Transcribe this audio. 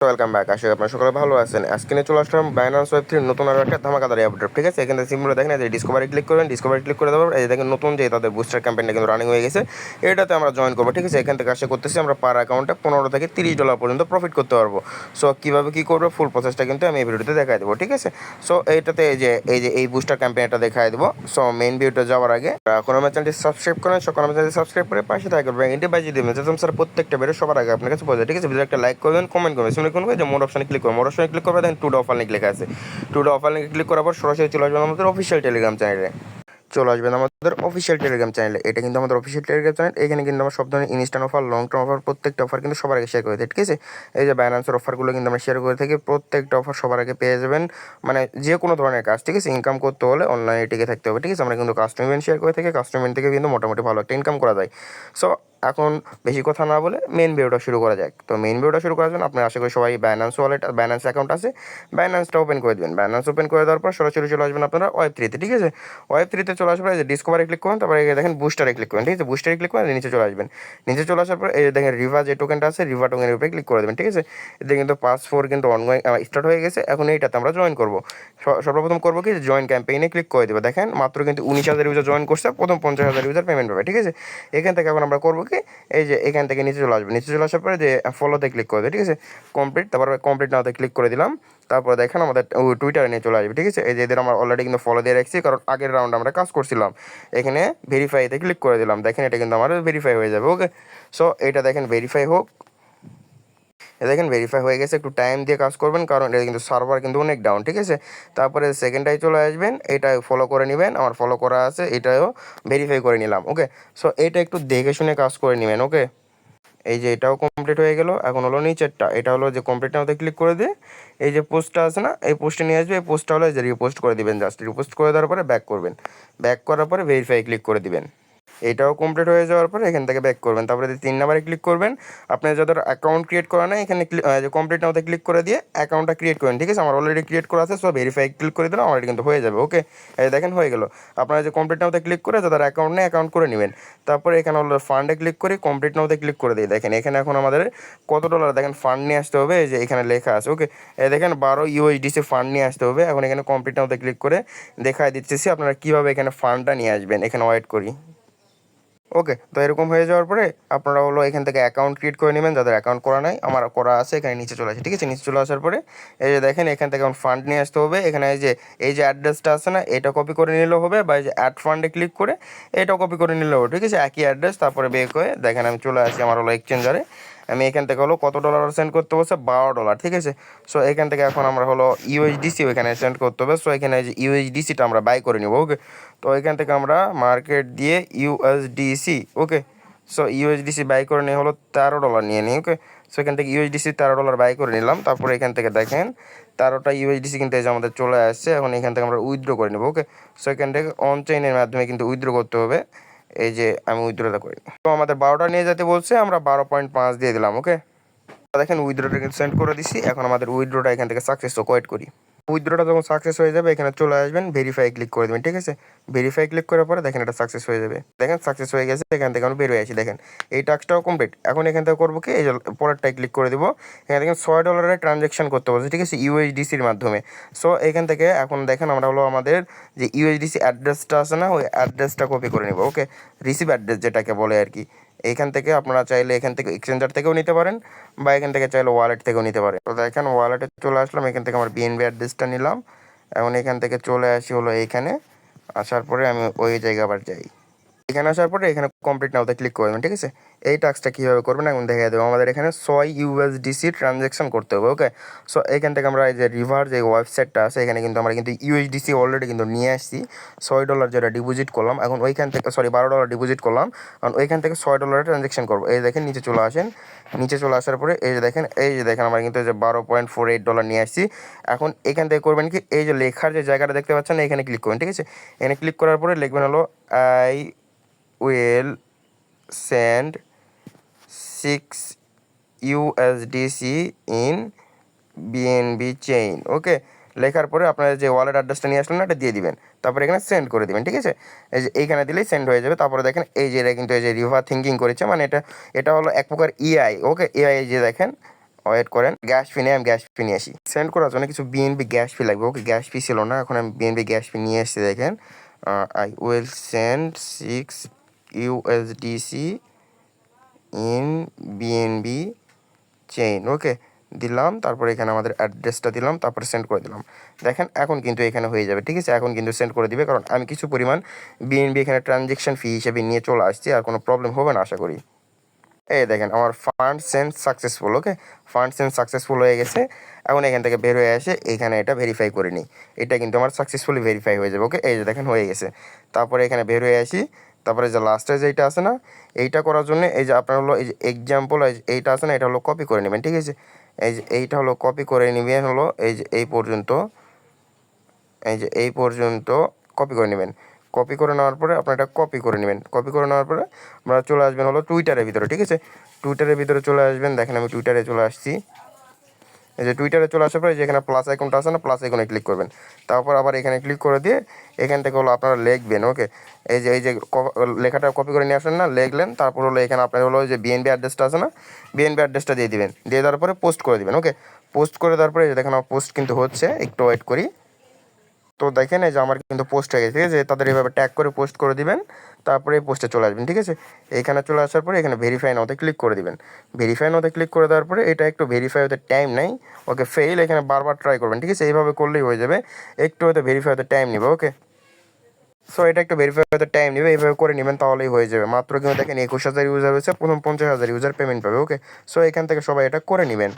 Welcome back. আশা করি আপনারা সকলে ভালো আছেন। আজকে নিয়ে চলে আসলাম বাইন্যান্স ওয়েব 3 নতুন আরো একটা ধামাকাদার আপডেট। ঠিক আছে, এখানে সিম্বলে দেখেন যে ডিসকভারি ক্লিক করবেন। ডিসকভারি ক্লিক করে দেওয়ার পর এই দেখেন নতুন যে তাদের বুস্টার ক্যাম্পেইনটা কিন্তু রানিং হয়ে গেছে, এটাতে আমরা জয়েন করবো। ঠিক আছে, এখান থেকে আশা করতেছি আমরা পার অ্যাকাউন্টে $15 থেকে $30 পর্যন্ত প্রফিট করতে পারবো। সো কীভাবে কী করবো ফুল প্রসেসটা কিন্তু আমি এই ভিডিওতে দেখাই দেবো। ঠিক আছে, সো এইটাতে এই বুস্টার ক্যাম্পেইনটা দেখাই দেবো। সো মেইন ভিডিওটা যাওয়ার আগে এখন আমার চ্যানেলটি সাবস্ক্রাইব করেন, সকল আমার চ্যানেলটি সাবস্ক্রাইব করে পাশে থাকবেন, ব্যাংকটি বাজিয়ে দেবেন যাতে স্যার প্রত্যেকটা ভিডিও সবার আগে আপনার কাছে পৌঁছে যায়। ঠিক আছে, ভিডিও একটা লাইক করবেন, কমেন্ট করবেন, সেমনি করবেন যে মোর অপশনে ক্লিক করবেন। মোর অপশনে ক্লিক করবে, দেখেন টুডে অফার লিঙ্ক লেখা আছে। টুডে অফার লিঙ্কে ক্লিক করার পর সরাসরি চলে আসবেন আমাদের অফিসিয়াল টেলিগ্রাম চ্যানেলে। এটা কিন্তু আমাদের অফিসিয়াল টেলিগ্রাম চ্যানেল। এখানে কিন্তু আমরা সব ধরনের instant offer, long term offer, প্রত্যেকটা অফার কিন্তু সবার আগে শেয়ার করে দিই। ঠিক আছে, এই যে বাইন্যান্সের অফারগুলো কিন্তু আমরা শেয়ার করে থাকি। প্রত্যেকটা অফার সবার আগে পেয়ে যাবেন, মানে যে কোনো ধরনের কাজ। ঠিক আছে, ইনকাম করতে হলে অনলাইনে টিকে থাকতে হবে। ঠিক আছে, আমরা কিন্তু কাস্টম ইভেন্ট শেয়ার করে থাকি। কাস্টম ইভেন্ট থেকে কিন্তু মোটামুটি ভালো একটা ইনকাম করা যায়। সো এখন বেশি কথা না বলে মেইন ভিডিওটা শুরু করা যাক। তো মেইন ভিডিওটা শুরু করার জন্য আপনার আশা করি সবাই বাইন্যান্স অ্যাকাউন্ট আছে, বাইন্যান্সটা ওপেন করে দেবেন। বাইন্যান্স ওপেন করে দেওয়ার পর সরাসরি চলে আসবেন আপনারা ওয়েব 3-তে। ঠিক আছে, ওয়েব 3-তে চলে আসার পরে যে ডিসকভারি ক্লিক করুন, তারপরে দেখেন বুস্টারে ক্লিক করেন। ঠিক আছে, বুস্টারে ক্লিক করে নিচে চলে আসবেন। নিচে চলে আসার পর এই দেখেন রিভা যে টোকেনটা আছে, রিভা টোকেনের উপরে ক্লিক করে দেবেন। ঠিক আছে, এতে কিন্তু পাস 4 কিন্তু অনগোয়িং স্টার্ট হয়ে গেছে। এখন এইটাতে আমরা জয়েন করবো। সর্বপ্রথম করবো কি, জয়েন ক্যাম্পেইনে ক্লিক করে দেবো। দেখেন মাত্র কিন্তু 19,000 ইউজার জয়েন করছে, প্রথম 50,000 ইউজার পেমেন্ট পাবে। ঠিক আছে, এখান থেকে এখন আমরা করবো কি, এই যে এখান থেকে নিচে চলে আসবে। নিচে চলে আসার পরে যে ফলোতে ক্লিক করে দেবে। ঠিক আছে, কমপ্লিট, তারপর কমপ্লিট নাওতে ক্লিক করে দিলাম। তারপর দেখেন আমাদের টুইটারে নিয়ে চলে আসবে। ঠিক আছে, এই যে এদের আমরা অলরেডি কিন্তু ফলো দিয়ে রাখছি, কারণ আগের রাউন্ড আমরা কাজ করছিলাম। এখানে ভেরিফাইতে ক্লিক করে দিলাম। দেখেন এটা কিন্তু আমার ভেরিফাই হয়ে যাবে। ওকে, সো এটা দেখেন ভেরিফাই হোক। দেখেন ভেরিফাই হয়ে গেছে। একটু টাইম দিয়ে কাজ করবেন, কারণ এটা কিন্তু সার্ভার কিন্তু অনেক ডাউন। ঠিক আছে, তারপরে সেকেন্ডটাই চলে আসবেন, এটা ফলো করে নেবেন। আমার ফলো করা আছে, এটাও ভেরিফাই করে নিলাম। ওকে, সো এটা একটু দেখে শুনে কাজ করে নেবেন। ওকে, এই যে এটাও কমপ্লিট হয়ে গেল। এখন হলো নিচেরটা, এটা হলো যে কমপ্লিটটা মধ্যে ক্লিক করে দিয়ে এই যে পোস্টটা আছে না, এই পোস্টে নিয়ে আসবে। এই পোস্টটা হলো যে রিপোস্ট করে দিবেন। জাস্ট রিপোস্ট করে দেওয়ার পরে ব্যাক করবেন। ব্যাক করার পরে ভেরিফাই ক্লিক করে দিবেন। এটাও কমপ্লিট হয়ে যাওয়ার পরে এখান থেকে ব্যাক করবেন। তারপরে 3 নাম্বারে ক্লিক করবেন। আপনার যাদের অ্যাকাউন্ট ক্রিয়েট করা নাই, এখানে যে কমপ্লিট নাওতে ক্লিক করে দিয়ে অ্যাকাউন্টটা ক্রিয়েট করেন। ঠিক আছে, আমার অলরেডি ক্রিয়েট করা আছে, সো ভেরিফাই ক্লিক করে দিলাম, আমার কিন্তু হয়ে যাবে। ওকে, এই দেখেন হয়ে গেল। আপনারা যে কমপ্লিট নাওতে ক্লিক করে যাদের অ্যাকাউন্ট নেই অ্যাকাউন্ট করে নেবেন। তারপরে এখানে হলো ফান্ডে ক্লিক করি, কমপ্লিট নাওতে ক্লিক করে দিই। দেখেন এখানে এখন আমাদের কত ডলার দেখেন ফান্ড নিয়ে আসতে হবে, এই যে এখানে লেখা আছে। ওকে, এই দেখেন 12 USDC ফান্ড নিয়ে আসতে হবে। এখন এখানে কমপ্লিট নাওতে ক্লিক করে দেখাই দিচ্ছি আপনারা কীভাবে এখানে ফান্ডটা নিয়ে আসবেন। এখানে ওয়েট করি। ওকে, তো এরকম হয়ে যাওয়ার পরে আপনারা হলো এখান থেকে অ্যাকাউন্ট ক্রিয়েট করে নেবেন। যাদের অ্যাকাউন্ট করা নাই, আমার করা আছে, এখানে নিচে চলে আসে। ঠিক আছে, নিচে চলে আসার পরে এই যে দেখেন এখান থেকে এখন ফান্ড নিয়ে আসতে হবে। এখানে এই যে অ্যাড্রেসটা আছে না, এটা কপি করে নিলেও হবে, বা এই যে অ্যাড ফান্ডে ক্লিক করে এটাও কপি করে নিলেও হবে। ঠিক আছে, একই অ্যাড্রেস। তারপরে বেক হয়ে দেখেন আমি চলে আসি আমার হলো এক্সচেঞ্জারে। আমি এখান থেকে হলো কত ডলার সেন্ড করতে বলছে, $12। ঠিক আছে, সো এখান থেকে এখন আমরা হলো ইউএসডিসি এখানে সেন্ড করতে হবে। সো এখানে যে ইউএসডিসিটা আমরা বাই করে নিব। ওকে, তো এখান থেকে আমরা মার্কেট দিয়ে USDC, okay, so USDC buy করে নিয়ে হলো $13 নিয়ে নিই। ওকে, সো এখান থেকে ইউএসডিসি $13 বাই করে নিলাম। তারপরে এখান থেকে দেখেন 13টা ইউএসডিসি কিন্তু এই যে আমাদের চলে আসছে। এখন এখান থেকে আমরা উইথড্র করে নেবো। ওকে, সো এখান থেকে অন চেইনের মাধ্যমে কিন্তু উইথড্র করতে হবে। এই যে আমি উইথড্রটা করি, তো আমাদের 12টা নিয়ে যেতে বলছে, আমরা 12.5 দিয়ে দিলাম। ওকে, দেখেন উইথড্রটা কিন্তু সেন্ড করে দিছি। এখন আমাদের উইথড্রটা এখান থেকে সাকসেস, তো ওয়েট করি। উইথড্রটা যখন সাকসেস হয়ে যাবে এখানে চলে আসবেন, ভেরিফাই ক্লিক করে দেবেন। ঠিক আছে, ভেরিফাই ক্লিক করার পরে দেখেন এটা সাকসেস হয়ে যাবে। দেখেন সাকসেস হয়ে গেছে। এখান থেকে আমরা বের হয়ে আসি। দেখেন এই টাস্কটাও কমপ্লিট। এখন এখান থেকে করবো কি, এই যে পরেরটাই ক্লিক করে দেবো। এখানে দেখেন $6 ট্রানজ্যাকশন করতে বলছে। ঠিক আছে, ইউএসডিসির মাধ্যমে। সো এখান থেকে এখন দেখেন আমরা হলো আমাদের যে ইউএসডিসি অ্যাড্রেসটা আছে না, ওই অ্যাড্রেসটা কপি করে নেবো। ওকে, রিসিভ অ্যাড্রেস যেটাকে বলে আর কি। এইখান থেকে আপনারা চাইলে এখান থেকে এক্সচেঞ্জার থেকেও নিতে পারেন, বা এখান থেকে চাইলে ওয়ালেট থেকেও নিতে পারেন। তো দেখেন ওয়ালেটে চলে আসলাম। এখান থেকে আমার বিএনবি অ্যাড্রেসটা নিলাম। এখন এখান থেকে চলে আসি হলো এইখানে। আসার পরে আমি ওই জায়গা আবার যাই। এখানে আসার পরে এখানে কমপ্লিট নাওতে ক্লিক করবেন। ঠিক আছে, এই টাস্কটা কীভাবে করবেন এখন দেখিয়ে দেবো। আমাদের এখানে 6 ইউএসডিসি ট্রানজ্যাকশন করতে হবে। ওকে, সো এখান থেকে আমরা এই যে রিভার যে ওয়েবসাইটটা আছে, এখানে কিন্তু আমরা কিন্তু ইউএসডিসি অলরেডি কিন্তু নিয়ে আসছি। $6 যেটা ডিপোজিট করলাম, এখন ওইখান থেকে $12 ডিপোজিট করলাম। কারণ ওইখান থেকে $6 ট্রানজ্যাকশন করবো। এই দেখেন নিচে চলে আসেন। নিচে চলে আসার পরে এই যে দেখেন আমরা কিন্তু এই যে $12.48 নিয়ে আসছি। এখন এখান থেকে করবেন কি, এই যে লেখার যে জায়গাটা দেখতে পাচ্ছেন এখানে ক্লিক করবেন। ঠিক আছে, এখানে ক্লিক করার পরে লিখবেন হলো I will send 6 USDC in BNB chain। ওকে, লেখার পরে আপনার যে ওয়ালেট অ্যাড্রেসটা নিয়ে আসলেন না, এটা দিয়ে দিবেন। তারপরে এখানে সেন্ড করে দিবেন। ঠিক আছে, এই যে এইখানে দিলেই সেন্ড হয়ে যাবে। তারপরে দেখেন এই যে এটা কিন্তু এই যে রিভার থিঙ্কিং করেছে, মানে এটা হলো এক প্রকার এআই। ওকে, এআই যে দেখেন ওয়েট করেন, গ্যাস ফি নিয়ে আমি গ্যাস ফি নিয়ে আসি। সেন্ড করার জন্য কিছু বিএনবি গ্যাস ফি লাগবে। ওকে, গ্যাস ফি ছিল না, এখন আমি বিএনবি গ্যাস ফি নিয়ে এসেছি। দেখেন, I will send 6 USDC in BNB chain. Okay, দিলাম, তারপরে এখানে আমাদের অ্যাড্রেসটা দিলাম, তারপরে সেন্ড করে দিলাম। দেখেন এখন কিন্তু এখানে হয়ে যাবে, ঠিক আছে? এখন কিন্তু সেন্ড করে দিবে, কারণ আমি কিছু পরিমাণ বিএনবি এখানে ট্রানজ্যাকশন ফি হিসেবে নিয়ে চলে আসছি, আর কোনো প্রবলেম হবে না আশা করি। এই দেখেন আমার ফান্ড সেন্ড সাকসেসফুল। ওকে, ফান্ড সেন্ড সাকসেসফুল হয়ে গেছে। এখন এখান থেকে বের হয়ে আসে এখানে এটা ভেরিফাই করে নিই, এটা কিন্তু আমার সাকসেসফুলি ভেরিফাই হয়ে যাবে। ওকে, এই যে দেখেন হয়ে গেছে। তারপরে এখানে বের হয়ে আসি, তারপরে যে লাস্টে যেইটা আছে না, এইটা করার জন্য এই যে আপনার হলো এই যে এক্সাম্পল এইটা আছে না, এটা হলো কপি করে নেবেন, ঠিক আছে? এই যে এইটা হলো কপি করে নেবেন, হলো এই যে এই পর্যন্ত, এই যে এই পর্যন্ত কপি করে নেবেন। কপি করে নেওয়ার পরে আপনার এটা কপি করে নেবেন। কপি করে নেওয়ার পরে আপনারা চলে আসবেন হলো টুইটারের ভিতরে, ঠিক আছে? টুইটারের ভিতরে চলে আসবেন। দেখেন আমি টুইটারে চলে আসছি। এই যে টুইটারে চলে আসার পরে যেখানে প্লাস আইকনটা আছে না, প্লাস আইকনে ক্লিক করবেন। তারপর আবার এখানে ক্লিক করে দিয়ে এখান থেকে হলো আপনারা লিখবেন। ওকে, এই যে লেখাটা কপি করে নিয়ে আসেন না, লিখলেন। তারপর হলো এখানে আপনার হলো যে বিএনবি অ্যাড্রেসটা আছে না, বিএনবি অ্যাড্রেসটা দিয়ে দিবেন। দিয়ে দেওয়ার পরে পোস্ট করে দিবেন। ওকে, পোস্ট করে দেওয়ার পরে দেখেন আমার পোস্ট কিন্তু হচ্ছে, একটু ওয়েট করি। তো দেখেন এই যে আমার কিন্তু পোস্ট হয়ে গেছে, ঠিক আছে? তাদের এইভাবে ট্যাগ করে পোস্ট করে দিবেন, তারপরে এই পোস্টে চলে আসবেন, ঠিক আছে? এখানে চলে আসার পরে এখানে ভেরিফাই নাওতে ক্লিক করে দিবেন। ভেরিফাই নাওতে ক্লিক করে দেওয়ার পরে এটা একটু ভেরিফাই হতে টাইম নেই। ওকে, ফেল, এখানে বারবার ট্রাই করবেন, ঠিক আছে? এইভাবে করলেই হয়ে যাবে, একটু হয়তো ভেরিফাই হতে টাইম নেবে। ওকে, সো এটা একটু ভেরিফাই হতে টাইম নেবে, এইভাবে করে নেবেন তাহলেই হয়ে যাবে। মাত্র কিন্তু দেখেন 21,000 ইউজার হয়েছে, প্রথম 50,000 ইউজার পেমেন্ট পাবে। ওকে, সো এখান থেকে সবাই এটা করে নেবেন।